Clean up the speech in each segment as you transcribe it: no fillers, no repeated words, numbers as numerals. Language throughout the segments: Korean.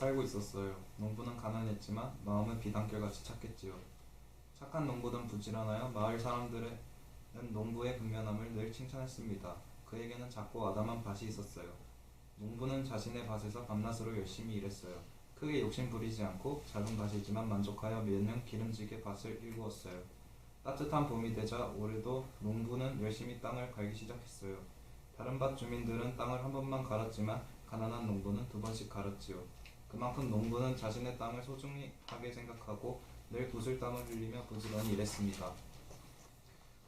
살고 있었어요. 농부는 가난했지만 마음은 비단결같이 착했지요. 착한 농부는 부지런하여 마을 사람들은 농부의 근면함을 늘 칭찬했습니다. 그에게는 작고 아담한 밭이 있었어요. 농부는 자신의 밭에서 밤낮으로 열심히 일했어요. 크게 욕심 부리지 않고 작은 밭이지만 만족하여 매년 기름지게 밭을 일구었어요. 따뜻한 봄이 되자 올해도 농부는 열심히 땅을 갈기 시작했어요. 다른 밭 주민들은 땅을 한 번만 갈았지만 가난한 농부는 두 번씩 갈았지요. 그만큼 농부는 자신의 땅을 소중하게 생각하고 늘 구슬땀을 흘리며 부지런히 일했습니다.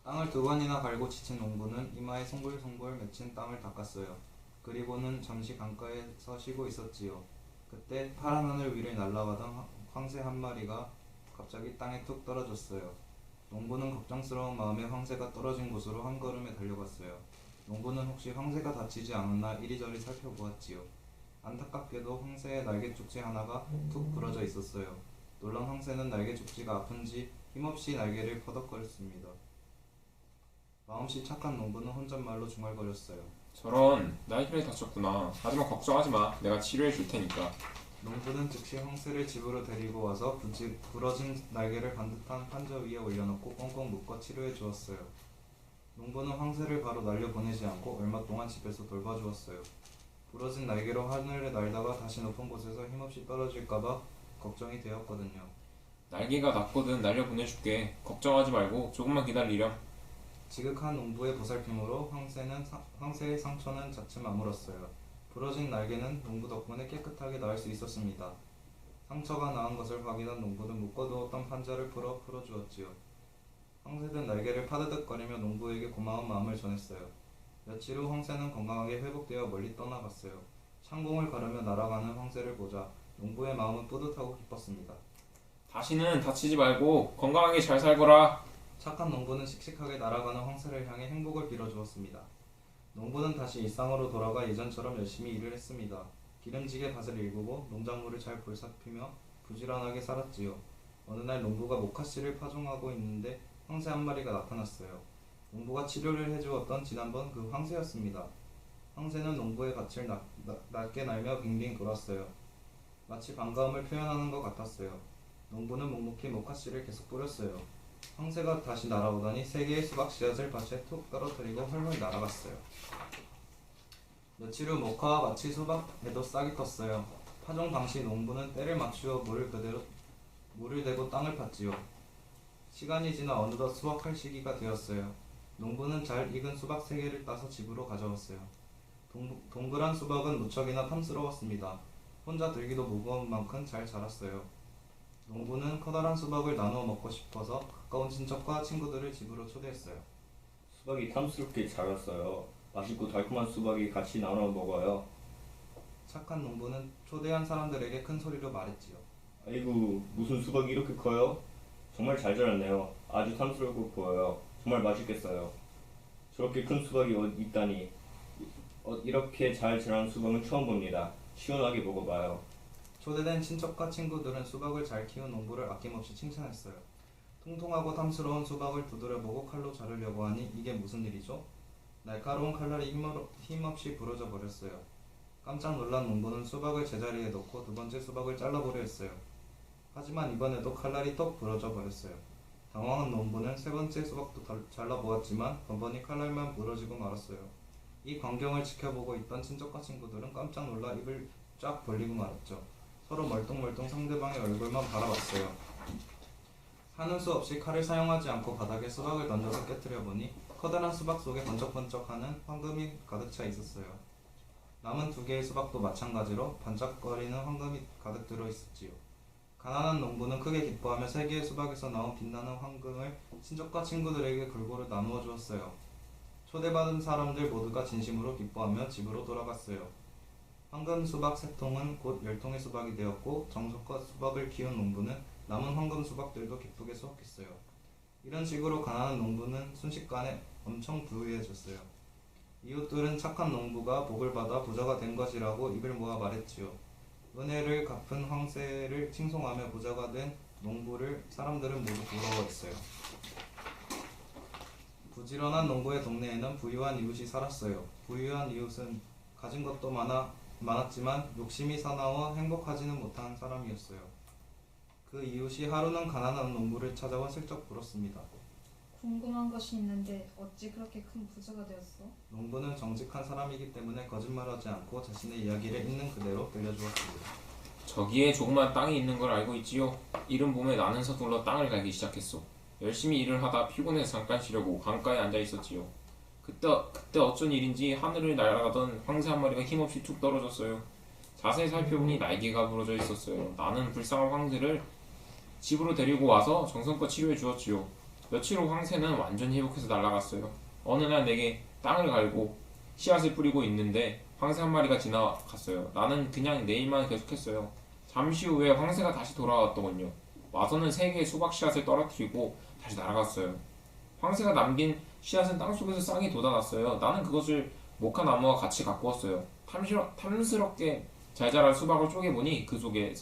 땅을 두 번이나 갈고 지친 농부는 이마에 송골송골 맺힌 땀을 닦았어요. 그리고는 잠시 강가에서 쉬고 있었지요. 그때 파란 하늘 위를 날아가던 황새 한 마리가 갑자기 땅에 툭 떨어졌어요. 농부는 걱정스러운 마음에 황새가 떨어진 곳으로 한 걸음에 달려갔어요. 농부는 혹시 황새가 다치지 않았나 이리저리 살펴보았지요. 안타깝게도 황새의 날개 쪽지 하나가 툭 부러져 있었어요. 놀란 황새는 날개 쪽지가 아픈지 힘없이 날개를 퍼덕거렸습니다. 마음씨 착한 농부는 혼잣말로 중얼거렸어요. 저런, 날개를 다쳤구나. 하지만 걱정하지 마. 내가 치료해 줄 테니까. 농부는 즉시 황새를 집으로 데리고 와서 부러진 날개를 반듯한 판자 위에 올려놓고 꽁꽁 묶어 치료해 주었어요. 농부는 황새를 바로 날려보내지 않고 얼마 동안 집에서 돌봐주었어요. 부러진 날개로 하늘을 날다가 다시 높은 곳에서 힘없이 떨어질까봐 걱정이 되었거든요. 날개가 났거든 날려보내줄게. 걱정하지 말고 조금만 기다리렴. 지극한 농부의 보살핌으로 황새의 상처는 차츰 아물었어요. 부러진 날개는 농부 덕분에 깨끗하게 나을 수 있었습니다. 상처가 나은 것을 확인한 농부는 묶어두었던 판자를 풀어주었지요. 황새는 날개를 파드득거리며 농부에게 고마운 마음을 전했어요. 며칠 후 황새는 건강하게 회복되어 멀리 떠나갔어요. 창공을 가르며 날아가는 황새를 보자 농부의 마음은 뿌듯하고 기뻤습니다. 다시는 다치지 말고 건강하게 잘 살거라. 착한 농부는 씩씩하게 날아가는 황새를 향해 행복을 빌어주었습니다. 농부는 다시 일상으로 돌아가 예전처럼 열심히 일을 했습니다. 기름지게 밭을 일구고 농작물을 잘 볼살피며 부지런하게 살았지요. 어느 날 농부가 모카씨를 파종하고 있는데 황새 한 마리가 나타났어요. 농부가 치료를 해주었던 지난번 그 황새였습니다. 황새는 농부의 밭을 낮게 날며 빙빙 돌았어요. 마치 반가움을 표현하는 것 같았어요. 농부는 묵묵히 모카씨를 계속 뿌렸어요. 황새가 다시 날아오더니 세 개의 수박 씨앗을 밭에 툭 떨어뜨리고 헐헐 날아갔어요. 며칠 후 모카와 마치 수박에도 싹이 텄어요. 파종 당시 농부는 때를 맞추어 물을 대고 땅을 팠지요. 시간이 지나 어느덧 수확할 시기가 되었어요. 농부는 잘 익은 수박 3개를 따서 집으로 가져왔어요. 동그란 수박은 무척이나 탐스러웠습니다. 혼자 들기도 무거운 만큼 잘 자랐어요. 농부는 커다란 수박을 나누어 먹고 싶어서 가까운 친척과 친구들을 집으로 초대했어요. 수박이 탐스럽게 자랐어요. 맛있고 달콤한 수박이 같이 나눠 먹어요. 착한 농부는 초대한 사람들에게 큰 소리로 말했지요. 아이고, 무슨 수박이 이렇게 커요? 정말 잘 자랐네요. 아주 탐스럽고 보여요. 정말 맛있겠어요. 저렇게 큰 수박이 있다니. 이렇게 잘 자란 수박은 처음 봅니다. 시원하게 먹어봐요. 초대된 친척과 친구들은 수박을 잘 키운 농부를 아낌없이 칭찬했어요. 통통하고 탐스러운 수박을 두드려보고 칼로 자르려고 하니 이게 무슨 일이죠? 날카로운 칼날이 힘없이 부러져 버렸어요. 깜짝 놀란 농부는 수박을 제자리에 놓고 두 번째 수박을 잘라보려 했어요. 하지만 이번에도 칼날이 톡 부러져 버렸어요. 당황한 농부는 세 번째 수박도 잘라보았지만 번번이 칼날만 부러지고 말았어요. 이 광경을 지켜보고 있던 친척과 친구들은 깜짝 놀라 입을 쫙 벌리고 말았죠. 서로 멀뚱멀뚱 상대방의 얼굴만 바라봤어요. 하는 수 없이 칼을 사용하지 않고 바닥에 수박을 던져서 깨뜨려 보니 커다란 수박 속에 번쩍번쩍하는 황금이 가득 차 있었어요. 남은 2개의 수박도 마찬가지로 반짝거리는 황금이 가득 들어 있었지요. 가난한 농부는 크게 기뻐하며 3개의 수박에서 나온 빛나는 황금을 친척과 친구들에게 골고루 나누어 주었어요. 초대받은 사람들 모두가 진심으로 기뻐하며 집으로 돌아갔어요. 황금 수박 3통은 곧 10통의 수박이 되었고 정성껏 수박을 키운 농부는 남은 황금 수박들도 기쁘게 수확했어요. 이런 식으로 가난한 농부는 순식간에 엄청 부유해졌어요. 이웃들은 착한 농부가 복을 받아 부자가 된 것이라고 입을 모아 말했지요. 은혜를 갚은 황새를 칭송하며 부자가 된 농부를 사람들은 모두 부러워했어요. 부지런한 농부의 동네에는 부유한 이웃이 살았어요. 부유한 이웃은 가진 것도 많아 많았지만 욕심이 사나워 행복하지는 못한 사람이었어요. 그 이웃이 하루는 가난한 농부를 찾아와 슬쩍 물었습니다. 궁금한 것이 있는데 어찌 그렇게 큰 부자가 되었어? 농부는 정직한 사람이기 때문에 거짓말하지 않고 자신의 이야기를 있는 그대로 들려주었습니다. 저기에 조그만 땅이 있는 걸 알고 있지요. 이른 봄에 나는 서둘러 땅을 갈기 시작했소. 열심히 일을 하다 피곤해서 잠깐 쉬려고 강가에 앉아 있었지요. 그때 어쩐 일인지 하늘을 날아가던 황새 한 마리가 힘없이 툭 떨어졌어요. 자세히 살펴보니 날개가 부러져 있었어요. 나는 불쌍한 황새를 집으로 데리고 와서 정성껏 치료해 주었지요. 며칠 후 황새는 완전히 회복해서 날아갔어요. 어느 날 내게 땅을 갈고 씨앗을 뿌리고 있는데 황새 한 마리가 지나갔어요. 나는 그냥 내 일만 계속했어요. 잠시 후에 황새가 다시 돌아왔더군요. 와서는 3개의 수박 씨앗을 떨어뜨리고 다시 날아갔어요. 황새가 남긴 씨앗은 땅속에서 싹이 돋아났어요. 나는 그것을 모카나무와 같이 가꾸었어요. 탐스럽게 잘 자란 수박을 쪼개보니 그 속에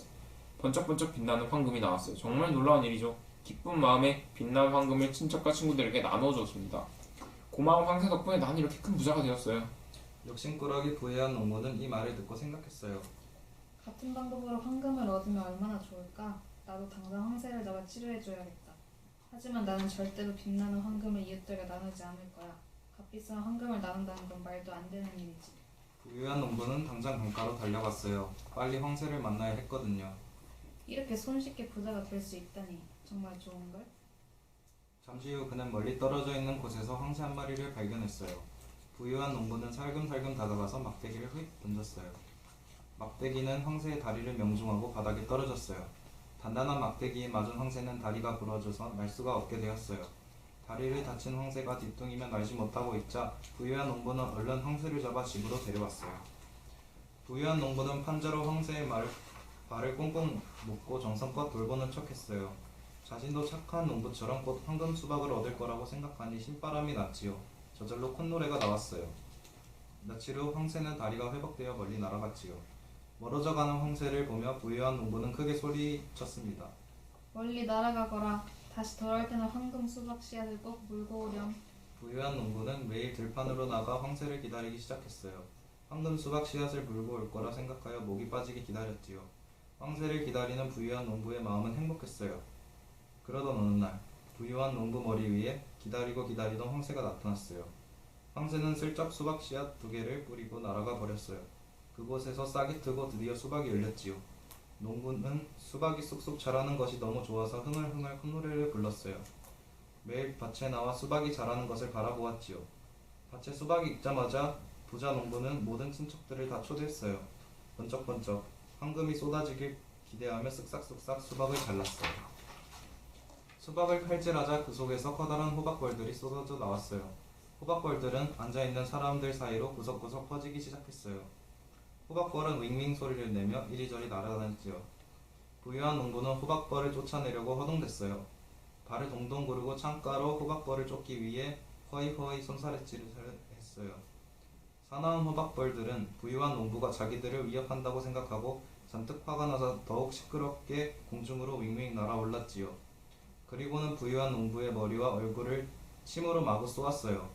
번쩍번쩍 빛나는 황금이 나왔어요. 정말 놀라운 일이죠. 기쁜 마음에 빛난 황금을 친척과 친구들에게 나눠줬습니다. 고마운 황새 덕분에 난 이렇게 큰 부자가 되었어요. 욕심꾸러기 부유한 농부는 이 말을 듣고 생각했어요. 같은 방법으로 황금을 얻으면 얼마나 좋을까? 나도 당장 황새를 잡아 치료해줘야겠다. 하지만 나는 절대로 빛나는 황금을 이웃들과 나누지 않을 거야. 값비싼 황금을 나눈다는 건 말도 안 되는 일이지. 부유한 농부는 당장 강가로 달려갔어요. 빨리 황새를 만나야 했거든요. 이렇게 손쉽게 부자가 될 수 있다니 정말 좋은걸? 잠시 후 그는 멀리 떨어져 있는 곳에서 황새 한 마리를 발견했어요. 부유한 농부는 살금살금 다가가서 막대기를 휙 던졌어요. 막대기는 황새의 다리를 명중하고 바닥에 떨어졌어요. 단단한 막대기에 맞은 황새는 다리가 부러져서 날 수가 없게 되었어요. 다리를 다친 황새가 뒤뚱이며 날지 못하고 있자 부유한 농부는 얼른 황새를 잡아 집으로 데려왔어요. 부유한 농부는 판자로 황새의 발을 꽁꽁 묶고 정성껏 돌보는 척했어요. 자신도 착한 농부처럼 곧 황금 수박을 얻을 거라고 생각하니 신바람이 났지요. 저절로 콧노래가 나왔어요. 며칠 후 황새는 다리가 회복되어 멀리 날아갔지요. 멀어져가는 황새를 보며 부유한 농부는 크게 소리쳤습니다. 멀리 날아가거라. 다시 돌아올 때는 황금 수박 씨앗을 꼭 물고 오렴. 부유한 농부는 매일 들판으로 나가 황새를 기다리기 시작했어요. 황금 수박 씨앗을 물고 올 거라 생각하여 목이 빠지게 기다렸지요. 황새를 기다리는 부유한 농부의 마음은 행복했어요. 그러던 어느 날 부유한 농부 머리 위에 기다리고 기다리던 황새가 나타났어요. 황새는 슬쩍 수박 씨앗 2개를 뿌리고 날아가 버렸어요. 그곳에서 싹이 트고 드디어 수박이 열렸지요. 농부는 수박이 쑥쑥 자라는 것이 너무 좋아서 흥얼흥얼 콧노래를 불렀어요. 매일 밭에 나와 수박이 자라는 것을 바라보았지요. 밭에 수박이 익자마자 부자 농부는 모든 친척들을 다 초대했어요. 번쩍번쩍 황금이 쏟아지길 기대하며 쓱싹쓱싹 수박을 잘랐어요. 수박을 칼질하자 그 속에서 커다란 호박벌들이 쏟아져 나왔어요. 호박벌들은 앉아있는 사람들 사이로 구석구석 퍼지기 시작했어요. 호박벌은 윙윙 소리를 내며 이리저리 날아다녔지요. 부유한 농부는 호박벌을 쫓아내려고 허둥댔어요. 발을 동동 구르고 창가로 호박벌을 쫓기 위해 허이허이 손사래질을 했어요. 사나운 호박벌들은 부유한 농부가 자기들을 위협한다고 생각하고 잔뜩 화가 나서 더욱 시끄럽게 공중으로 윙윙 날아올랐지요. 그리고는 부유한 농부의 머리와 얼굴을 침으로 마구 쏘았어요.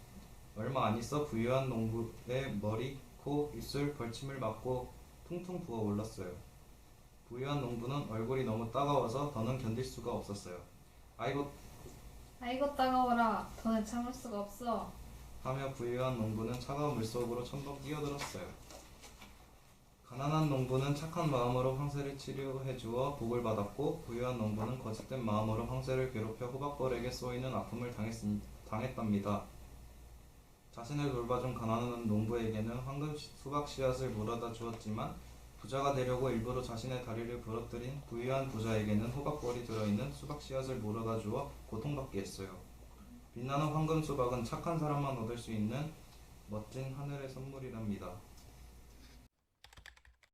얼마 안 있어 부유한 농부의 머리, 코, 입술, 벌침을 맞고 퉁퉁 부어 올랐어요. 부유한 농부는 얼굴이 너무 따가워서 더는 견딜 수가 없었어요. 아이고 따가워라. 더는 참을 수가 없어. 하며 부유한 농부는 차가운 물속으로 첨벙 뛰어들었어요. 가난한 농부는 착한 마음으로 황새를 치료해주어 복을 받았고 부유한 농부는 거짓된 마음으로 황새를 괴롭혀 호박벌에게 쏘이는 아픔을 당했답니다. 자신을 돌봐준 가난한 농부에게는 황금 수박 씨앗을 물어다 주었지만 부자가 되려고 일부러 자신의 다리를 부러뜨린 부유한 부자에게는 호박벌이 들어있는 수박 씨앗을 물어다 주어 고통받게 했어요. 빛나는 황금 수박은 착한 사람만 얻을 수 있는 멋진 하늘의 선물이랍니다.